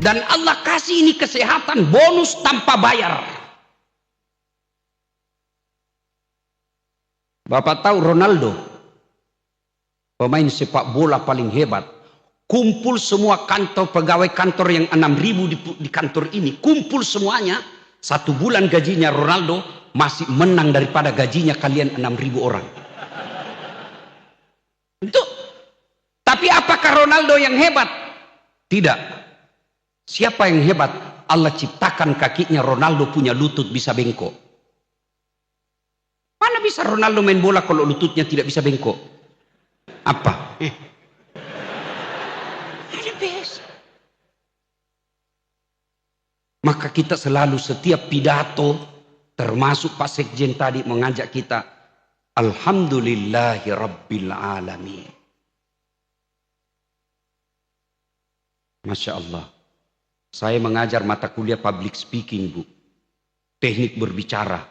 Dan Allah kasih ini kesehatan bonus tanpa bayar. Bapak tahu Ronaldo, pemain sepak bola paling hebat. Kumpul semua kantor, pegawai kantor yang 6.000 di kantor ini, kumpul semuanya, 1 bulan gajinya Ronaldo masih menang daripada gajinya kalian 6.000 orang. Itu. Tapi apakah Ronaldo yang hebat? Tidak. Siapa yang hebat? Allah ciptakan kakinya Ronaldo punya lutut bisa bengkok. Mana bisa Ronaldo main bola kalau lututnya tidak bisa bengkok? Apa? Maka kita selalu setiap pidato, termasuk Pak Sekjen tadi mengajak kita, Alhamdulillahi Rabbil Alamin. Masya Allah. Saya mengajar mata kuliah public speaking, Bu. Teknik berbicara.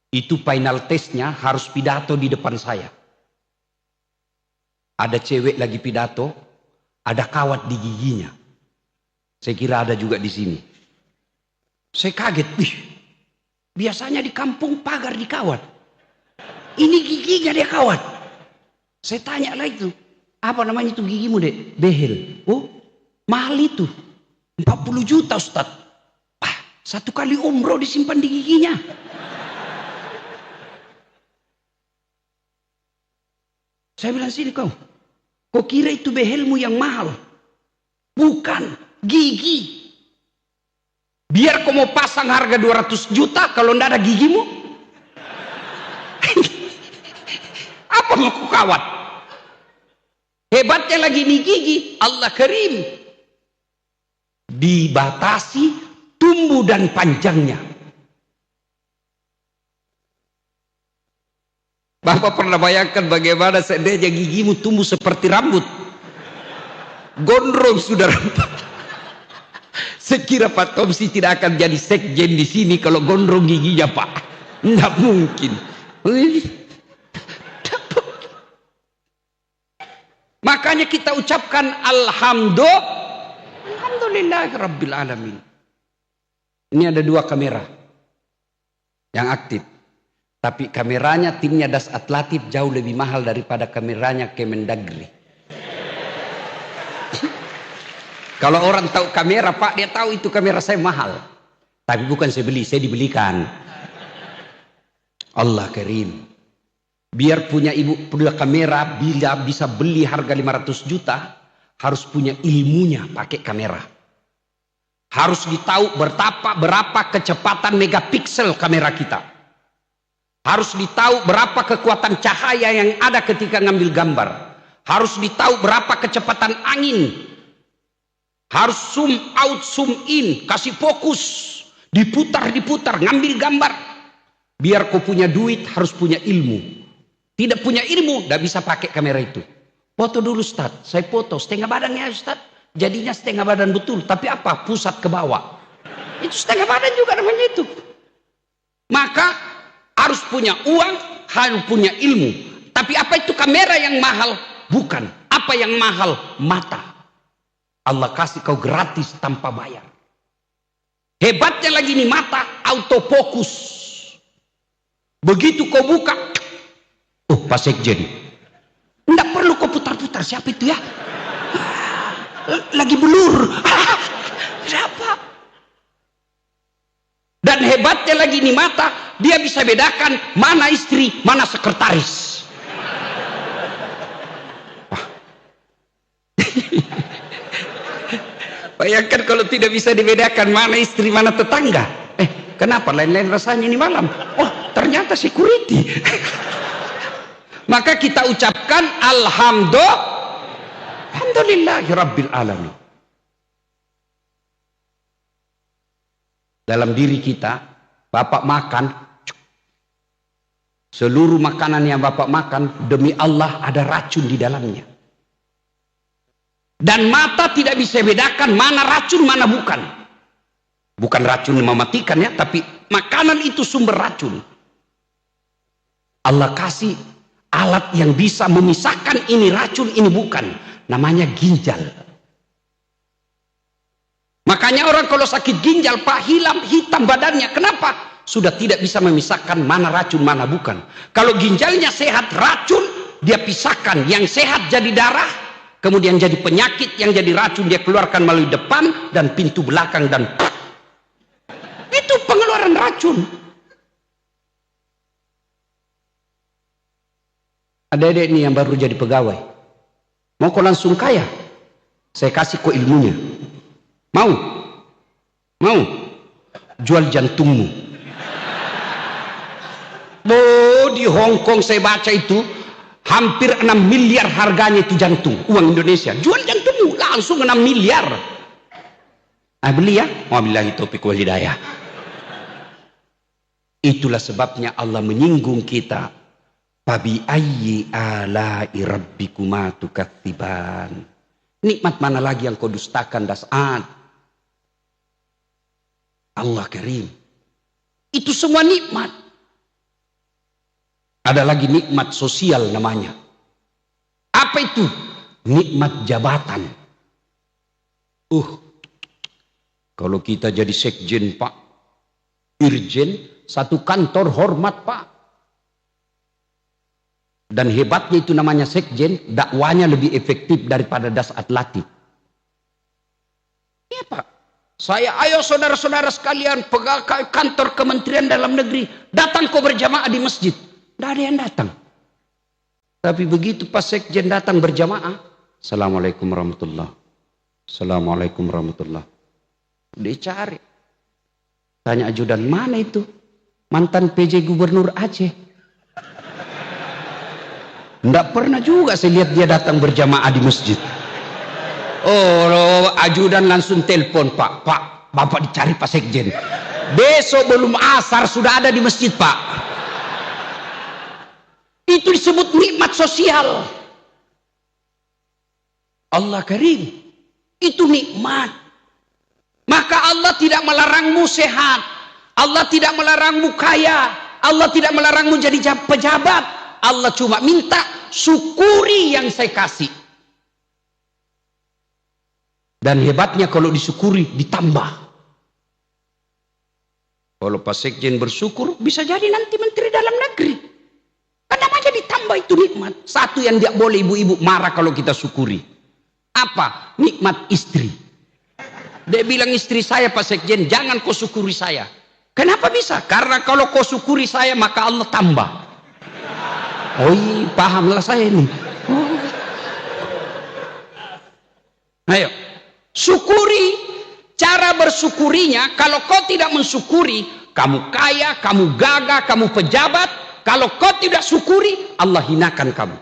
Itu final testnya harus pidato di depan saya. Ada cewek lagi pidato, ada kawat di giginya. Saya kira ada juga di sini. Saya kaget, biasanya di kampung pagar dikawat. Ini giginya dia kawat. Saya tanya lah itu, apa namanya itu gigimu dek? Behel. Oh, mahal itu. 40 juta Ustaz. 1 kali umroh disimpan di giginya. Saya bilang, sini kau kira itu behelmu yang mahal? Bukan, gigi. Biar kau mau pasang harga 200 juta kalau ndak ada gigimu. Apa mau kau kawat? Hebatnya lagi nih gigi, Allah Karim. Dibatasi tumbuh dan panjangnya. Bapak pernah bayangkan bagaimana seandainya gigimu tumbuh seperti rambut? Gondrong sudah rambut. Saya kira Pak Tomsi tidak akan jadi sekjen di sini kalau gondrong giginya, Pak. Nggak mungkin. Makanya kita ucapkan Alhamdulillahirabbil alamin. Ini ada 2 kamera yang aktif. Tapi kameranya timnya Das Atlatif jauh lebih mahal daripada kameranya Kemendagri. Kalau orang tahu kamera, Pak, dia tahu itu kamera saya mahal. Tapi bukan saya beli, saya dibelikan. Allah Karim. Biar punya ibu punya kamera, bila bisa beli harga 500 juta, harus punya ilmunya pakai kamera. Harus ditahu berapa kecepatan megapiksel kamera kita. Harus ditahu berapa kekuatan cahaya yang ada ketika ngambil gambar. Harus ditahu berapa kecepatan angin. Harus zoom out, zoom in, kasih fokus, diputar, ngambil gambar. Biar kau punya duit harus punya ilmu. Tidak punya ilmu, tidak bisa pakai kamera itu. Foto dulu Ustaz, saya foto setengah badan ya Ustaz. Jadinya setengah badan betul, tapi apa? Pusat ke bawah. Itu setengah badan juga namanya itu. Maka harus punya uang, harus punya ilmu. Tapi apa itu kamera yang mahal? Bukan. Apa yang mahal? Mata. Allah kasih kau gratis tanpa bayar. Hebatnya lagi nih mata, autofokus. Begitu kau buka, Pak Sekjen. Nggak perlu kau putar-putar, siapa itu ya? Lagi blur. Siapa? Dan hebatnya lagi nih mata, dia bisa bedakan mana istri, mana sekretaris. Bayangkan kalau tidak bisa dibedakan mana istri, mana tetangga. Kenapa lain-lain rasanya ini malam? Oh, ternyata security. Maka kita ucapkan Alhamdulillahirabbil alamin. Dalam diri kita, Bapak makan, seluruh makanan yang Bapak makan, demi Allah ada racun di dalamnya. Dan mata tidak bisa bedakan mana racun, mana bukan. Bukan racun mematikan ya, tapi makanan itu sumber racun. Allah kasih alat yang bisa memisahkan ini racun, ini bukan. Namanya ginjal. Makanya Makanya orang kalau sakit ginjal Pak, hitam badannya. Kenapa? Sudah tidak bisa memisahkan mana racun mana bukan. Kalau ginjalnya sehat racun, dia pisahkan. Yang sehat jadi darah, kemudian jadi penyakit, yang jadi racun dia keluarkan melalui depan dan pintu belakang, dan itu pengeluaran racun. Adik-adik ini yang baru jadi pegawai, mau kau langsung kaya? Saya kasih kau ilmunya. Mau? Mau? Jual jantungmu. Di Hong Kong saya baca itu hampir 6 miliar harganya itu jantung, uang Indonesia. Jual jantungmu langsung 6 miliar. Beli ya? Wabillahi taufiq wal hidayah. Itulah sebabnya Allah menyinggung kita. Fabi ayyi ala'i rabbikuma tukatsiban. Nikmat mana lagi yang kau dustakan das'ad? Allah Karim. Itu semua nikmat. Ada lagi nikmat sosial namanya. Apa itu? Nikmat jabatan. Kalau kita jadi sekjen Pak, irjen, satu kantor hormat Pak. Dan hebatnya itu namanya sekjen, dakwanya lebih efektif daripada das'at latib. Iya Pak. Saya, ayo saudara-saudara sekalian, pegawai kantor Kementerian Dalam Negeri, datang kau berjamaah di masjid. Tidak ada yang datang. Tapi begitu pas sekjen datang berjamaah, Assalamualaikum warahmatullahi. Assalamualaikum warahmatullahi. Dicari. Tanya ajudan, mana itu? Mantan PJ Gubernur Aceh. Tidak pernah juga saya lihat dia datang berjamaah di masjid. Ajudan langsung telepon, Pak, Bapak dicari Pak Sekjen. Besok belum asar sudah ada di masjid Pak. Itu disebut nikmat sosial. Allah Karim. Itu nikmat. Maka Allah tidak melarangmu sehat. Allah tidak melarangmu kaya. Allah tidak melarangmu jadi pejabat. Allah cuma minta syukuri yang saya kasih. Dan hebatnya kalau disyukuri ditambah. Kalau Pak Sekjen bersyukur bisa jadi nanti Menteri Dalam Negeri. Kan namanya ditambah, itu nikmat. Satu yang tidak boleh ibu-ibu marah kalau kita syukuri. Apa? Nikmat istri. Dia bilang istri saya Pak Sekjen, jangan kau syukuri saya. Kenapa bisa? Karena kalau kau syukuri saya maka Allah tambah. Pahamlah saya ini. Ayo, syukuri. Cara bersyukurinya, kalau kau tidak mensyukuri, kamu kaya, kamu gagah, kamu pejabat. Kalau kau tidak syukuri, Allah hinakan kamu.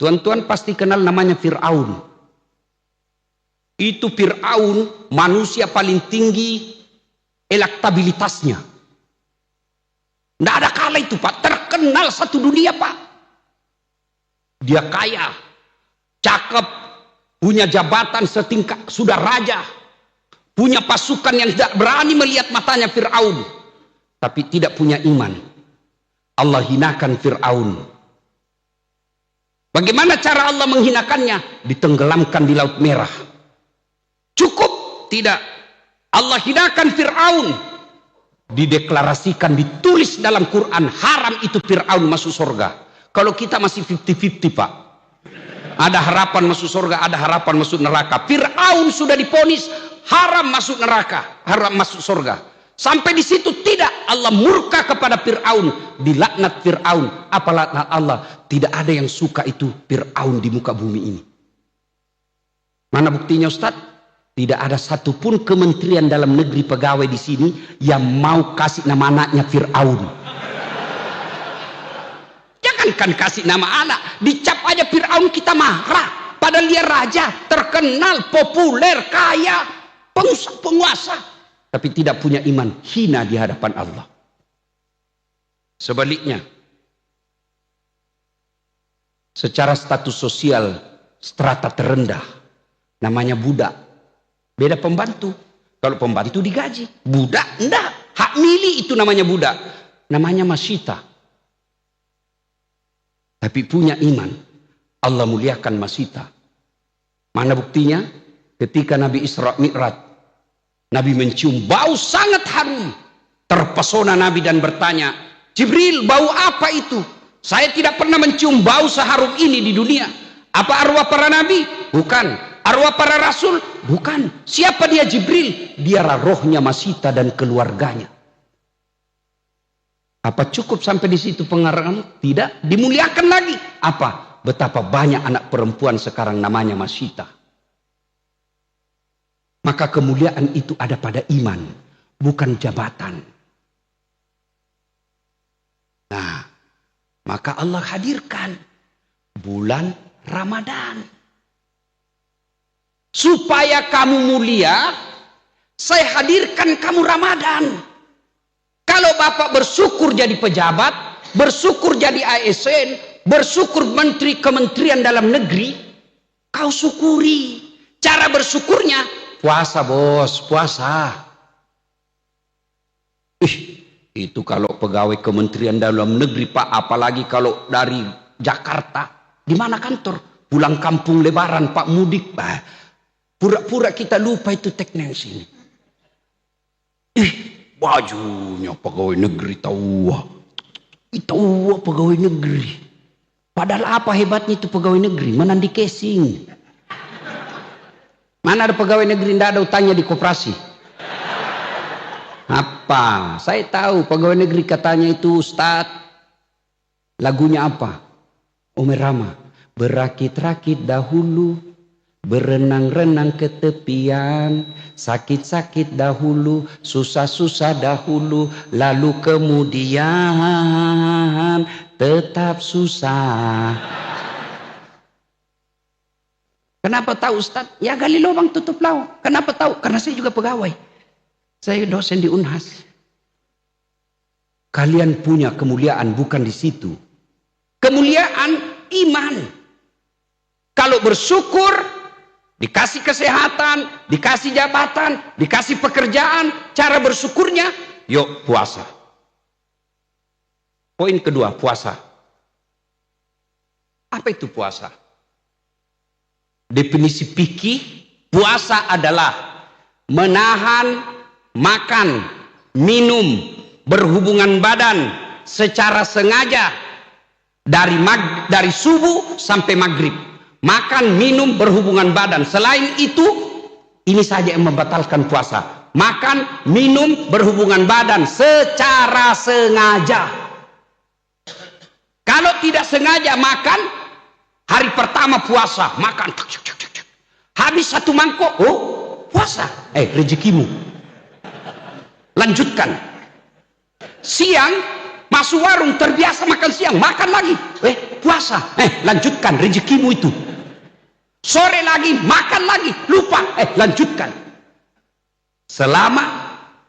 Tuan-tuan pasti kenal namanya Fir'aun. Itu Fir'aun manusia paling tinggi elektabilitasnya. Tidak ada kala itu Pak, terkenal satu dunia Pak. Dia kaya, cakep, punya jabatan setingkat, sudah raja, punya pasukan yang tidak berani melihat matanya Fir'aun, tapi tidak punya iman. Allah hinakan Fir'aun. Bagaimana cara Allah menghinakannya? Ditenggelamkan di Laut Merah. Cukup? Tidak. Allah hinakan Fir'aun. Dideklarasikan, ditulis dalam Quran, haram itu Fir'aun masuk surga. Kalau kita masih 50-50 Pak. Ada harapan masuk surga, ada harapan masuk neraka. Fir'aun sudah diponis haram masuk neraka, haram masuk surga. Sampai di situ tidak, Allah murka kepada Fir'aun, dilaknat Fir'aun. Apa laknat Allah? Tidak ada yang suka itu Fir'aun di muka bumi ini. Mana buktinya Ustadz? Tidak ada satupun Kementerian Dalam Negeri pegawai di sini yang mau kasih nama anaknya Fir'aun. Jangankan kasih nama anak, dicap aja Fir'aun kita marah. Padahal dia raja, terkenal, populer, kaya, penguasa. Tapi tidak punya iman, hina di hadapan Allah. Sebaliknya, secara status sosial, strata terendah, namanya budak. Beda pembantu. Kalau pembantu digaji, budak enggak. Hak milik itu namanya budak. Namanya masyita. Tapi punya iman. Allah muliakan masyita. Mana buktinya? ketika Nabi Isra Mi'raj, Nabi mencium bau sangat harum. Terpesona Nabi dan bertanya, Jibril, bau apa itu? Saya tidak pernah mencium bau seharum ini di dunia. Apa arwah para nabi? Bukan. Arwah para rasul? Bukan. Siapa dia Jibril? Dia rohnya Masita dan keluarganya. Apa cukup sampai di situ pengarang? Tidak. Dimuliakan lagi. Apa? Betapa banyak anak perempuan sekarang namanya Masita. Maka kemuliaan itu ada pada iman, bukan jabatan. Nah, maka Allah hadirkan bulan Ramadan. Supaya kamu mulia, saya hadirkan kamu Ramadan. Kalau Bapak bersyukur jadi pejabat, bersyukur jadi ASN, bersyukur menteri kementerian dalam negeri, kau syukuri. Cara bersyukurnya, puasa bos, puasa. Itu kalau pegawai kementerian dalam negeri Pak, apalagi kalau dari Jakarta. Di mana kantor? Pulang kampung lebaran Pak, mudik. Pura-pura kita lupa itu teknis ini. Bajunya pegawai negeri tahu. Itu pegawai negeri. Padahal apa hebatnya itu pegawai negeri? Menandi casing. Mana ada pegawai negeri tidak ada utangnya di koperasi? Apa? Saya tahu pegawai negeri katanya itu Ustadz. Lagunya apa? Ome Rama. Berakit-rakit dahulu, berenang-renang ke tepian, sakit-sakit dahulu, susah-susah dahulu, lalu kemudian tetap susah. Kenapa tahu Ustaz? Ya gali lubang tutup laut. Kenapa tahu? Karena saya juga pegawai. Saya dosen di Unhas. Kalian punya kemuliaan bukan di situ. Kemuliaan iman. Kalau bersyukur, dikasih kesehatan, dikasih jabatan, dikasih pekerjaan, cara bersyukurnya, yuk puasa. Poin kedua, puasa. Apa itu puasa? Definisi fikih, puasa adalah menahan makan, minum, berhubungan badan secara sengaja dari subuh sampai maghrib. Makan, minum, berhubungan badan. Selain itu, ini saja yang membatalkan puasa. Makan, minum, berhubungan badan secara sengaja. Kalau tidak sengaja makan, hari pertama puasa, makan. Habis satu mangkok, oh puasa. Rezekimu. Lanjutkan. Siang, masuk warung, terbiasa makan siang, makan lagi. Puasa. Lanjutkan rezekimu itu. Sore lagi, makan lagi, lupa. Lanjutkan. Selama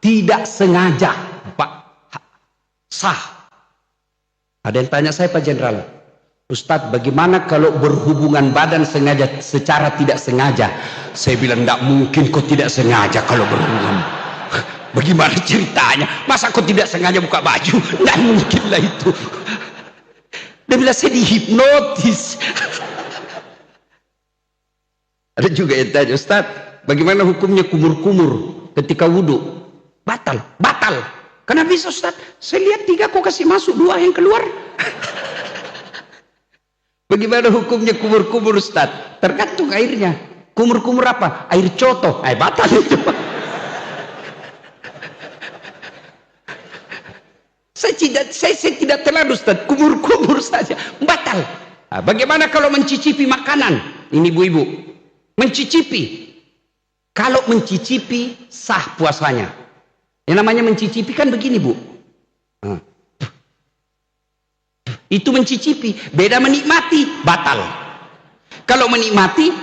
tidak sengaja, Pak, sah. Ada yang tanya saya, Pak Jenderal, Ustadz, bagaimana kalau berhubungan badan sengaja secara tidak sengaja? Saya bilang, tidak mungkin kok tidak sengaja kalau berhubungan. Bagaimana ceritanya? Masa kok tidak sengaja buka baju? Tidak mungkin lah itu. Dia bilang, saya dihipnotis. Ada juga yang tanya, Ustaz, bagaimana hukumnya kumur-kumur ketika wudhu? Batal, batal. Kenapa bisa Ustaz? Saya lihat 3 kok kasih masuk, 2 yang keluar. Bagaimana hukumnya kumur-kumur Ustaz? Tergantung airnya. Kumur-kumur apa? Air coto. Batal itu. Saya tidak terlalu Ustaz, kumur-kumur saja, batal. Bagaimana kalau mencicipi makanan? Ini ibu-ibu, mencicipi. Kalau mencicipi sah puasanya. Yang namanya mencicipi kan begini Bu. Itu mencicipi, beda menikmati, batal. Kalau menikmati,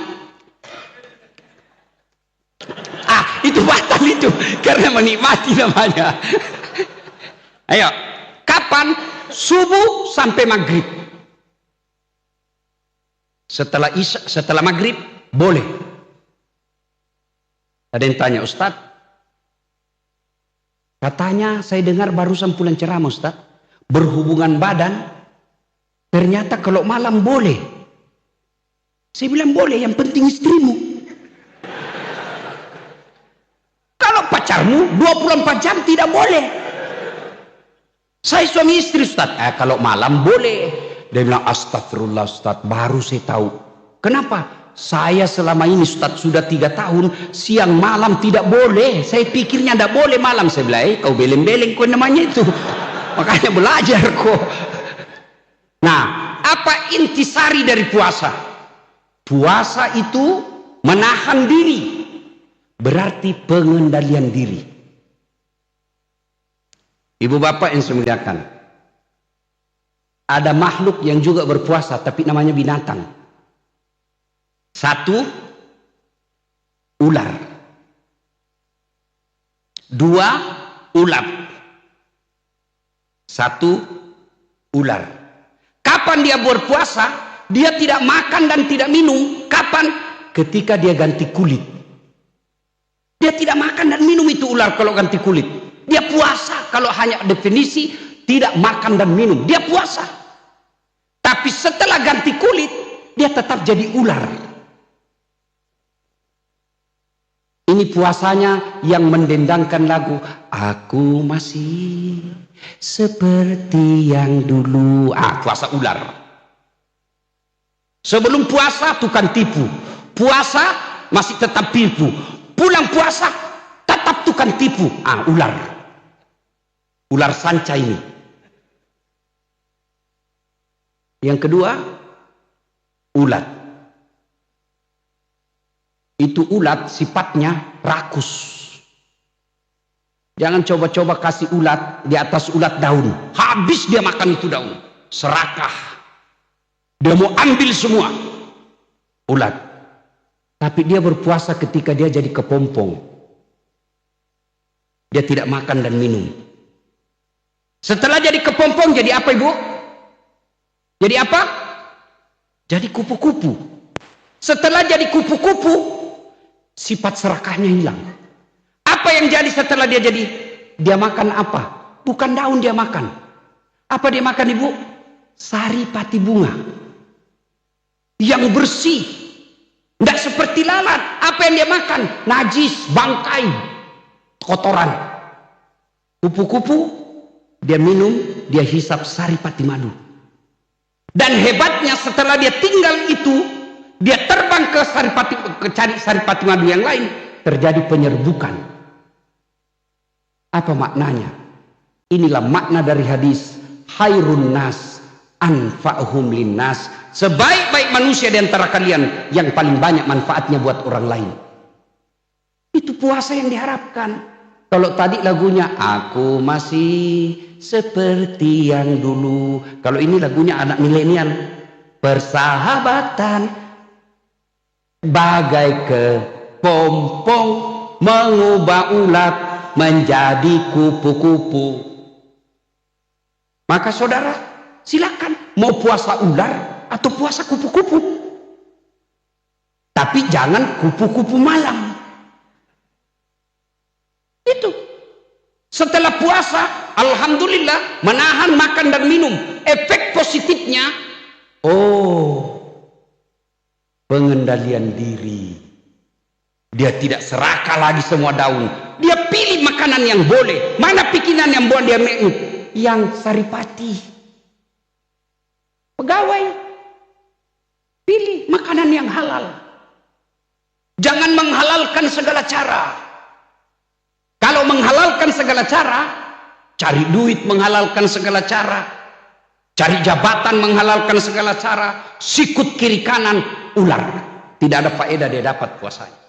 itu batal itu, karena menikmati namanya. Ayo, kapan? Subuh sampai maghrib. Setelah isya, setelah maghrib boleh. Ada yang tanya, Ustaz, katanya saya dengar barusan pulang ceramah Ustaz, berhubungan badan ternyata kalau malam boleh. Saya bilang boleh, yang penting istrimu. pacarmu 24 jam tidak boleh. Saya suami istri Ustaz. Kalau malam boleh. Dia bilang astagfirullah Ustaz, baru saya tahu. Kenapa? Saya selama ini Ustaz sudah 3 tahun siang malam tidak boleh. Saya pikirnya tidak boleh malam. Saya bilang, kau beleng-beleng kau namanya itu. Makanya belajar kok. Nah, apa intisari dari puasa? Puasa itu menahan diri. Berarti pengendalian diri. Ibu bapak yang saya muliakan, ada makhluk yang juga berpuasa tapi namanya binatang. 1, ular. 2, ulat. 1, ular. Kapan dia berpuasa? Dia tidak makan dan tidak minum. Kapan? Ketika dia ganti kulit. Dia tidak makan dan minum itu ular kalau ganti kulit. Dia puasa kalau hanya definisi tidak makan dan minum. Dia puasa. Tapi setelah ganti kulit, dia tetap jadi ular. Ini puasanya yang mendendangkan lagu Aku Masih Seperti Yang Dulu. Puasa ular. Sebelum puasa tukang tipu. Puasa masih tetap tipu. Pulang puasa tetap tukang tipu. Ular. Ular sanca ini. Yang kedua, ulat. Itu ulat sifatnya rakus. Jangan coba-coba kasih ulat di atas ulat daun. Habis dia makan itu daun. Serakah. Dia mau ambil semua. Ulat. Tapi dia berpuasa ketika dia jadi kepompong. Dia tidak makan dan minum. Setelah jadi kepompong jadi apa ibu? Jadi apa? Jadi kupu-kupu. Setelah jadi kupu-kupu, sifat serakahnya hilang. Apa yang jadi setelah dia jadi? Dia makan apa? Bukan daun dia makan. Apa dia makan ibu? Saripati bunga. Yang bersih. Tidak seperti lalat. Apa yang dia makan? Najis, bangkai, kotoran. Kupu-kupu dia minum, dia hisap saripati madu. Dan hebatnya setelah dia tinggal itu, dia terbang ke cari saripati madu yang lain, terjadi penyerbukan. Apa maknanya? Inilah makna dari hadis khairun nas anfa'uhum linnas. Sebaik-baik manusia di antara kalian yang paling banyak manfaatnya buat orang lain. Itu puasa yang diharapkan. Kalau tadi lagunya Aku Masih Seperti Yang Dulu. Kalau ini lagunya anak milenial. Persahabatan bagai kepompong mengubah ulat menjadi kupu-kupu. Maka saudara silakan mau puasa ular atau puasa kupu-kupu. Tapi jangan kupu-kupu malam. Itu. Setelah puasa, alhamdulillah menahan makan dan minum. Efek positifnya, pengendalian diri. Dia tidak serakah lagi semua daun. Dia pilih makanan yang boleh. Mana pikiran yang boleh dia minum? Yang saripati. Pegawai. Pilih makanan yang halal. Jangan menghalalkan segala cara. Kalau menghalalkan segala cara, cari duit menghalalkan segala cara, cari jabatan menghalalkan segala cara, sikut kiri kanan, ular. Tidak ada faedah dia dapat puasanya.